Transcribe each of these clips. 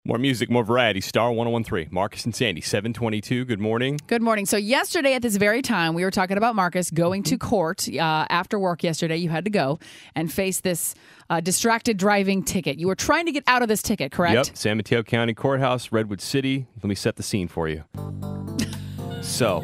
More music, more variety. Star 101.3. Marcus and Sandy, 722. Good morning. Good morning. So yesterday at this very time, we were talking about Marcus going to court after work yesterday. You had to go and face this distracted driving ticket. You were trying to get out of this ticket, correct? Yep. San Mateo County Courthouse, Redwood City. Let me set the scene for you. So,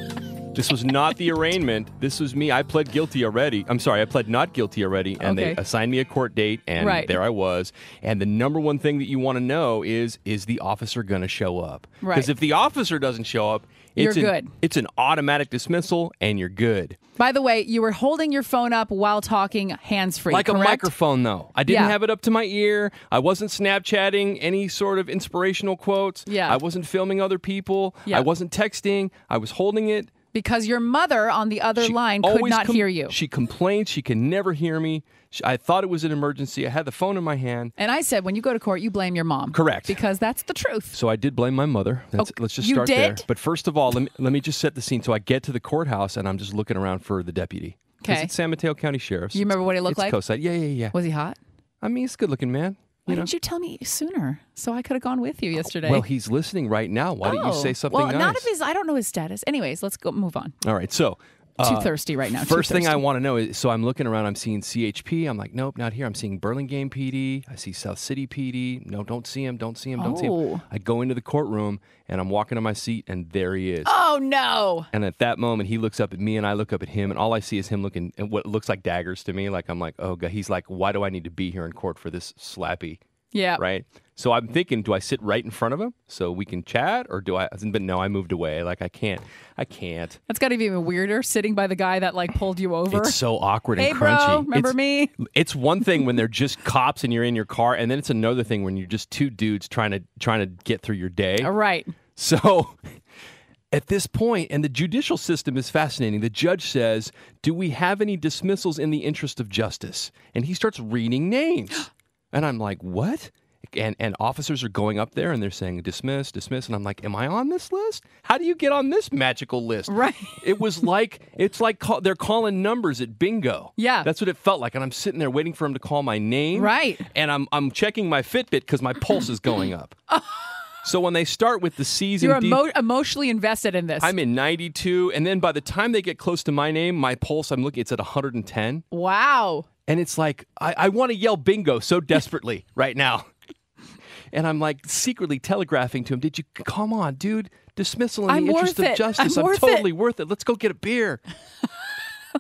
this was not the arraignment. This was me. I pled guilty already. I'm sorry, I pled not guilty already, and they assigned me a court date, and there I was. And the number one thing that you want to know is the officer going to show up? Because if the officer doesn't show up, you're good. It's an automatic dismissal, and you're good. By the way, you were holding your phone up while talking hands-free, Like correct? a microphone, though. I didn't have it up to my ear. I wasn't Snapchatting any sort of inspirational quotes. Yeah. I wasn't filming other people. Yeah. I wasn't texting. I was holding it. Because your mother on the other line could not hear you. She complained she can never hear me. I thought it was an emergency. I had the phone in my hand. And I said, when you go to court, you blame your mom. Correct. Because that's the truth. So I did blame my mother. Let's just start there. But first of all, let me just set the scene. So I get to the courthouse, and I'm just looking around for the deputy. Okay. It's San Mateo County Sheriff's. You remember what he looked like? Coast side. Yeah. Was he hot? I mean, he's a good-looking man. Why didn't you tell me sooner so I could have gone with you yesterday? Well, he's listening right now. Why don't you say something nice? Well, not if I don't know his status. Anyways, let's go move on. All right, so... too thirsty right now. First thing I want to know is, so I'm looking around, I'm seeing CHP. I'm like, nope, not here. I'm seeing Burlingame PD. I see South City PD. No, don't see him. Don't see him. I go into the courtroom, and I'm walking to my seat, and there he is. Oh, no. And at that moment, he looks up at me, and I look up at him, and all I see is him looking at what looks like daggers to me. Like, I'm like, oh, God. He's like, why do I need to be here in court for this slappy? Yeah. Right? So I'm thinking, do I sit right in front of him so we can chat, or do I? But no, I moved away. Like, I can't. That's got to be even weirder, sitting by the guy that, like, pulled you over. It's so awkward and hey, crunchy. Bro, remember me? It's one thing when they're just cops and you're in your car, and then it's another thing when you're just two dudes trying to get through your day. All right. So at this point, and the judicial system is fascinating, the judge says, do we have any dismissals in the interest of justice? And he starts reading names. And I'm like, what? And officers are going up there and they're saying, dismiss. And I'm like, am I on this list? How do you get on this magical list? Right. It's like they're calling numbers at bingo. Yeah. That's what it felt like. And I'm sitting there waiting for him to call my name. Right. And I'm checking my Fitbit because my pulse is going up. So when they start with the C's You're and D's... emotionally invested in this. I'm in 92. And then by the time they get close to my name, my pulse, it's at 110. Wow. And it's like, I want to yell bingo so desperately right now. And I'm like secretly telegraphing to him, come on, dude, dismissal in the interest of justice. I'm totally worth it. Let's go get a beer.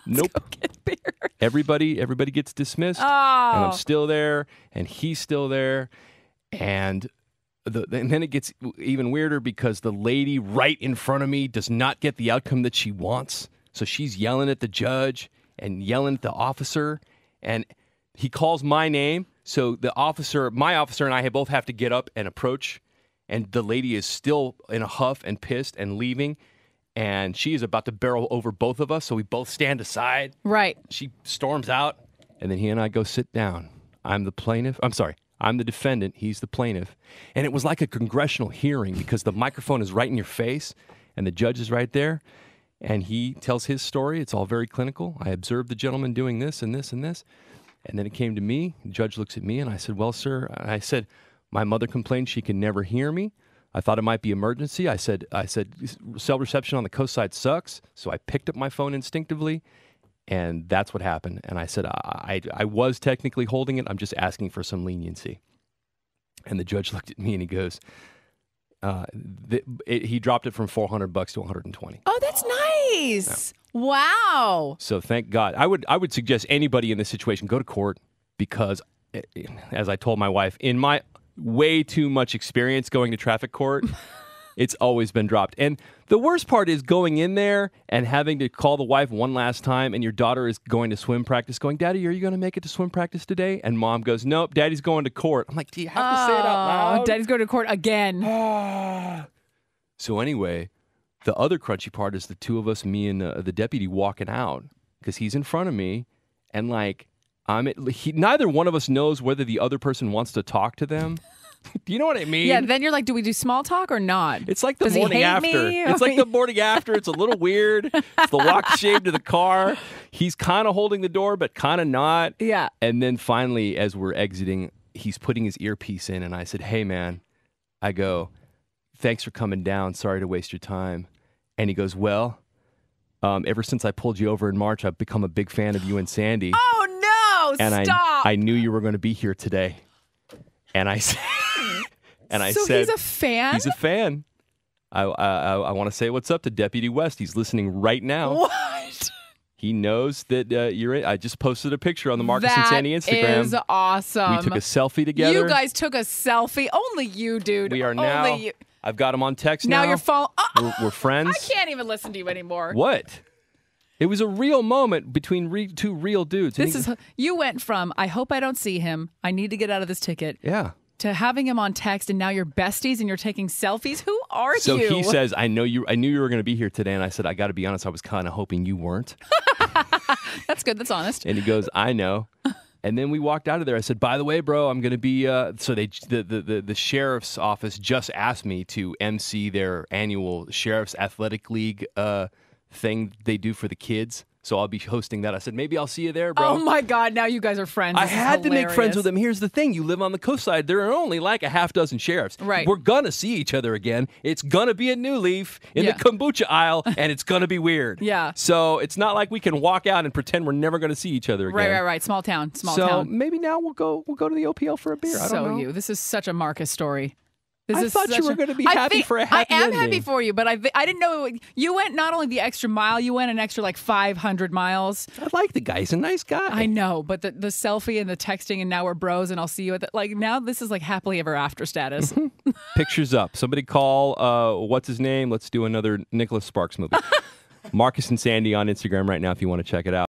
Nope. Go get beer. Everybody gets dismissed. Oh. And I'm still there, and he's still there. And then it gets even weirder because the lady right in front of me does not get the outcome that she wants. So she's yelling at the judge and yelling at the officer. And he calls my name, so my officer and I both have to get up and approach, and the lady is still in a huff and pissed and leaving, and she is about to barrel over both of us, so we both stand aside. Right. She storms out, and then he and I go sit down. I'm the defendant, he's the plaintiff, and it was like a congressional hearing because the microphone is right in your face, and the judge is right there. And he tells his story. It's all very clinical. I observed the gentleman doing this and this and this. And then it came to me. The judge looks at me, and I said, well, sir, my mother complained she can never hear me. I thought it might be emergency. I said, cell reception on the coast side sucks. So I picked up my phone instinctively, and that's what happened. And I said, I was technically holding it. I'm just asking for some leniency. And the judge looked at me, and he goes... he dropped it from $400 to $120. Oh, that's nice. Yeah. Wow. So thank God. I would suggest anybody in this situation go to court because, as I told my wife, in my way too much experience going to traffic court, it's always been dropped. And the worst part is going in there and having to call the wife one last time, and your daughter is going to swim practice going, Daddy, are you going to make it to swim practice today? And mom goes, nope, Daddy's going to court. I'm like, do you have to say it out loud? Daddy's going to court again. So anyway, the other crunchy part is the two of us, me and the deputy, walking out because he's in front of me, and like, neither one of us knows whether the other person wants to talk to them. Do you know what I mean? Yeah, then you're like, do we do small talk or not? It's like the morning after. It's like the morning after. It's a little weird. It's the walk of shame to the car. He's kind of holding the door, but kind of not. Yeah. And then finally, as we're exiting, he's putting his earpiece in, and I said, hey, man, I go, thanks for coming down. Sorry to waste your time. And he goes, well, ever since I pulled you over in March, I've become a big fan of you and Sandy. Oh, no, and stop. I knew you were going to be here today. And I said, So he's a fan? He's a fan. I want to say what's up to Deputy West. He's listening right now. What? He knows that you're in. I just posted a picture on the Marcus and Sandy Instagram. That is awesome. We took a selfie together. You guys took a selfie. Only you, dude. We are Only now. You. I've got him on text now. Now you're following. We're friends. I can't even listen to you anymore. What? It was a real moment between two real dudes. You went from, I hope I don't see him, I need to get out of this ticket. Yeah. To having him on text, and now you're besties and you're taking selfies. Who are you? So he says, I knew you were going to be here today. And I said, I got to be honest, I was kind of hoping you weren't. That's good. That's honest. And he goes, I know. And then we walked out of there. I said, by the way, bro, I'm going to be, so the sheriff's office just asked me to MC their annual Sheriff's Athletic League thing they do for the kids. So I'll be hosting that. I said, maybe I'll see you there, bro. Oh, my God. Now you guys are friends. I had to make friends with him. Here's the thing. You live on the coast side. There are only like a half dozen sheriffs. Right. We're going to see each other again. It's going to be a New Leaf in the kombucha aisle, and it's going to be weird. Yeah. So it's not like we can walk out and pretend we're never going to see each other again. Right. Small town. So maybe now we'll go to the OPL for a beer. I don't know. This is such a Marcus story. I thought you were going to be happy for a happy ending. I am happy for you, but I didn't know you went not only the extra mile, you went an extra like 500 miles. I like the guy. He's a nice guy. I know, but the selfie and the texting and now we're bros and I'll see you at now this is like happily ever after status. Pictures up. Somebody call, what's his name? Let's do another Nicholas Sparks movie. Marcus and Sandy on Instagram right now if you want to check it out.